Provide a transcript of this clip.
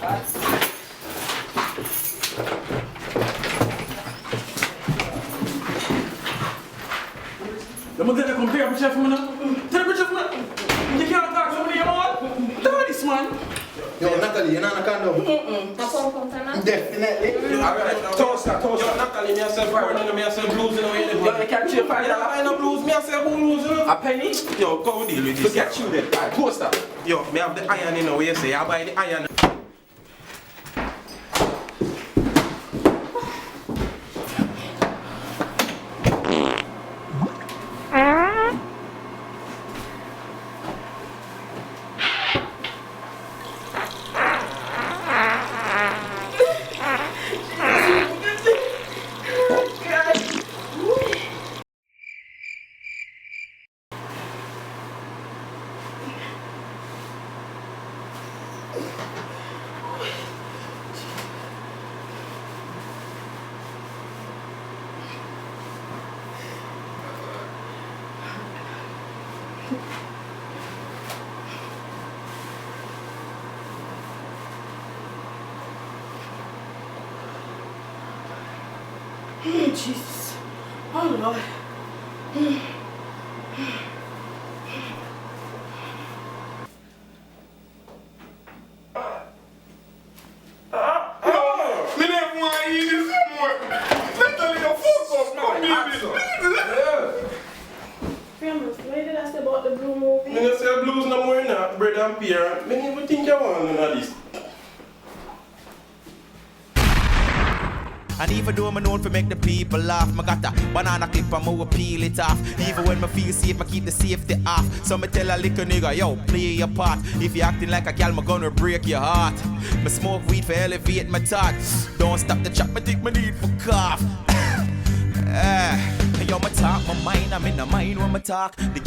I'm gonna come take a picture for me now. Take a picture for me. You can't talk to somebody, man. Look at this, man. Yo, Natalie, you're not a condom. Definitely. Toast that. Yo, Natalie, me I say boredom, me I say blues, you know, yo, you can't chill $5. I know blues, me I say blues, you know. A penny? Yo, come deal with this. Forget you then. Alright, toast that. Yo, me have the iron, you know, where you say, I buy the iron. Jesus. Oh, Lord. Me never want to eat this anymore. Natalie, the fuck up, man. Famous, why did I say about the blue movie? Me no say blues no more, now, bread and pear. Me never think you want none of this. And even though I'm known for make the people laugh, I got a banana clip and I will peel it off. Even when I feel safe, I keep the safety off. So me tell a little nigga, yo, play your part. If you acting like a gal, I'm gonna break your heart. Me smoke weed for elevate my thought. Don't stop the chat, me think me need for cough. Yo, my talk, my mind, I'm in the mind when I talk.